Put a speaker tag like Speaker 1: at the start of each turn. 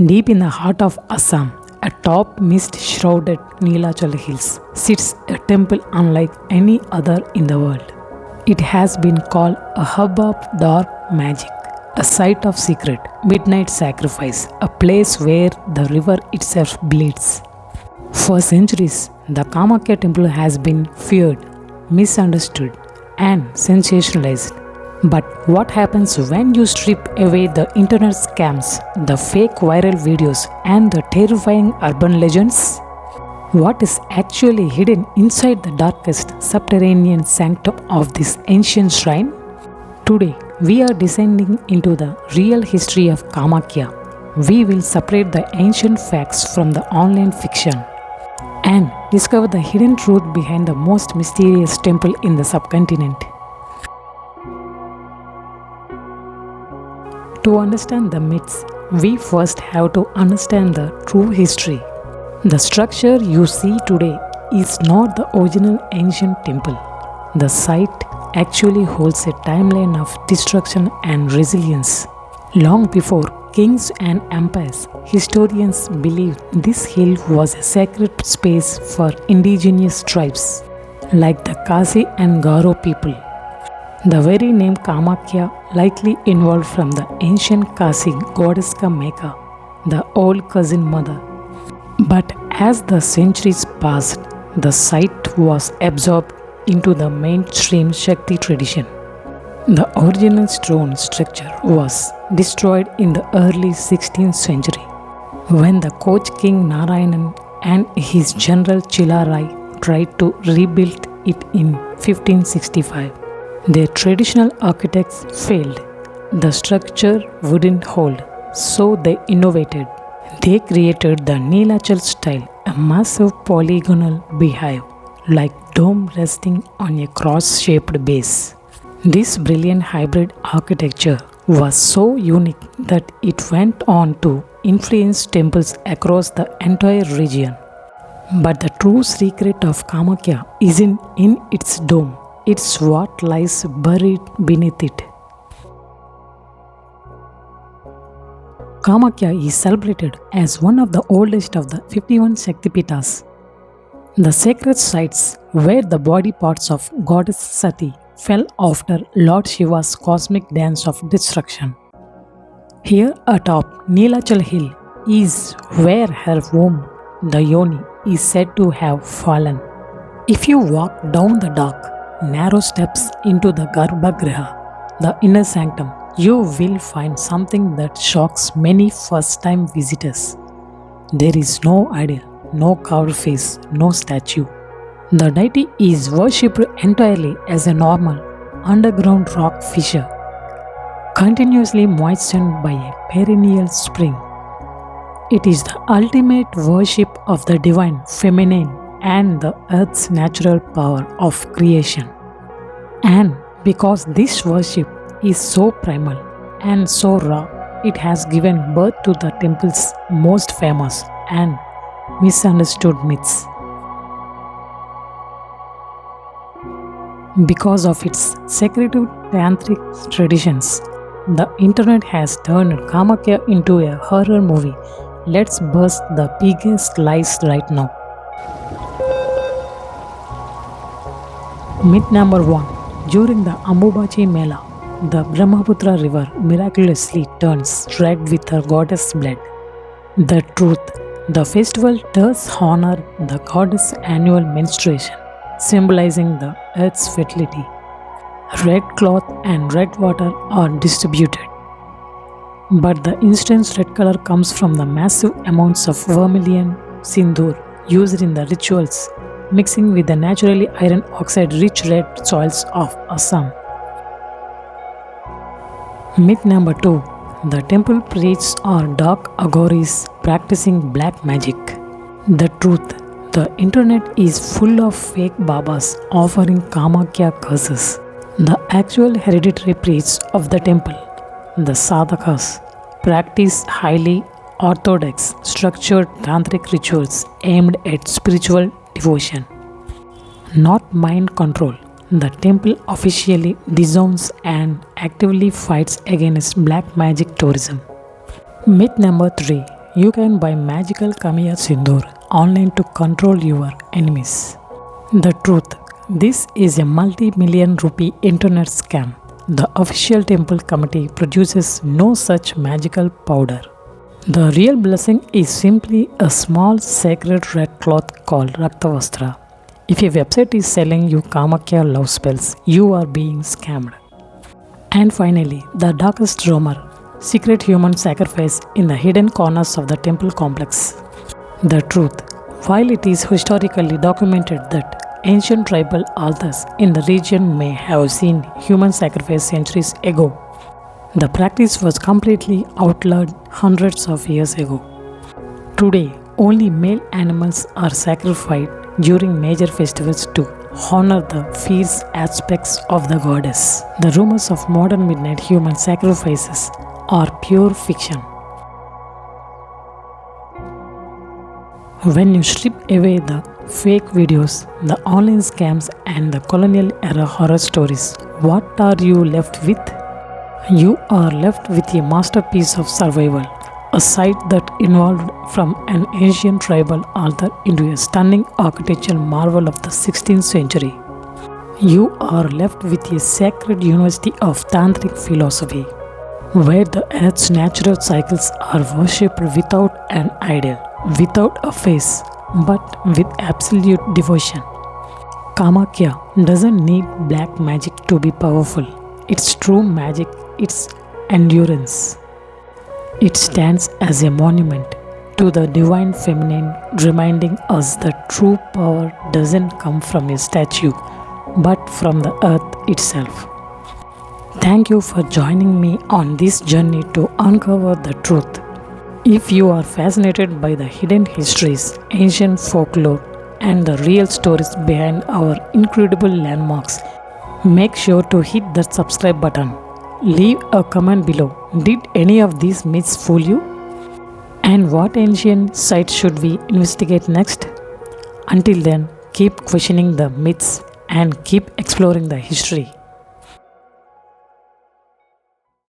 Speaker 1: Deep in the heart of Assam, atop mist-shrouded Nilachal Hills, sits a temple unlike any other in the world. It has been called a hub of dark magic, a site of secret midnight sacrifice, a place where the river itself bleeds. For centuries, the Kamakhya Temple has been feared, misunderstood, and sensationalized. But what happens when you strip away the internet scams, the fake viral videos, and the terrifying urban legends? What is actually hidden inside the darkest subterranean sanctum of this ancient shrine? Today, we are descending into the real history of Kamakhya. We will separate the ancient facts from the online fiction and discover the hidden truth behind the most mysterious temple in the subcontinent. To understand the myths, we first have to understand the true history. The structure you see today is not the original ancient temple. The site actually holds a timeline of destruction and resilience. Long before kings and empires, historians believed this hill was a sacred space for indigenous tribes like the Kasi and Garo people. The very name Kamakhya likely evolved from the ancient Kasi goddess Kamakhya, the old cousin mother. But as the centuries passed, the site was absorbed into the mainstream Shakti tradition. The original stone structure was destroyed in the early 16th century when the Koch king Narayanan and his general Chilarai tried to rebuild it in 1565. Their traditional architects failed. The structure wouldn't hold, so they innovated. They created the Nilachal style, a massive polygonal beehive, like dome resting on a cross-shaped base. This brilliant hybrid architecture was so unique that it went on to influence temples across the entire region. But the true secret of Kamakhya isn't in its dome. It's what lies buried beneath it. Kamakhya is celebrated as one of the oldest of the 51 Shakti Peethas, the sacred sites where the body parts of goddess Sati fell after Lord Shiva's cosmic dance of destruction. Here atop Nilachal Hill is where her womb, the Yoni, is said to have fallen. If you walk down the dark, narrow steps into the Garbhagriha, the inner sanctum, you will find something that shocks many first-time visitors. There is no idol, no carved face, no statue. The deity is worshipped entirely as a normal, underground rock fissure, continuously moistened by a perennial spring. It is the ultimate worship of the divine feminine and the earth's natural power of creation. And because this worship is so primal and so raw, it has given birth to the temple's most famous and misunderstood myths. Because of its secretive Tantric traditions, the internet has turned Kamakhya into a horror movie. Let's burst the biggest lies right now. Myth number 1. During the Ambubachi Mela, the Brahmaputra river miraculously turns red with her goddess blood. The truth. The festival does honor the goddess' annual menstruation, symbolizing the earth's fertility. Red cloth and red water are distributed. But the instance red color comes from the massive amounts of vermilion sindoor used in the rituals, mixing with the naturally iron oxide rich red soils of Assam. Myth number 2. The temple priests are dark agoris practicing black magic. The truth. The internet is full of fake babas offering Kamakhya curses. The actual hereditary priests of the temple, the sadhakas, practice highly orthodox, structured tantric rituals aimed at spiritual devotion, not mind control. The temple officially disowns and actively fights against black magic tourism. Myth number 3. you can buy magical Kamiya Sindoor online to control your enemies. The truth. This is a multi-million rupee internet scam. The official temple committee produces no such magical powder. The real blessing is simply a small sacred red cloth called Raktavastra. If a website is selling you Kamakhya love spells, you are being scammed. And finally, the darkest rumor, secret human sacrifice in the hidden corners of the temple complex. The truth. While it is historically documented that ancient tribal altars in the region may have seen human sacrifice centuries ago, the practice was completely outlawed hundreds of years ago. Today, only male animals are sacrificed during major festivals to honor the fierce aspects of the goddess. The rumors of modern midnight human sacrifices are pure fiction. When you strip away the fake videos, the online scams, and the colonial era horror stories, what are you left with? You are left with a masterpiece of survival, a site that evolved from an ancient tribal altar into a stunning architectural marvel of the 16th century. You are left with a sacred university of Tantric philosophy, where the earth's natural cycles are worshipped without an idol, without a face, but with absolute devotion. Kamakhya doesn't need black magic to be powerful. Its true magic is endurance. It stands as a monument to the divine feminine, reminding us that true power doesn't come from a statue, but from the earth itself. Thank you for joining me on this journey to uncover the truth. If you are fascinated by the hidden histories, ancient folklore, and the real stories behind our incredible landmarks, make sure to hit that subscribe button. Leave a comment below. Did any of these myths fool you? And what ancient sites should we investigate next? Until then, keep questioning the myths and keep exploring the history.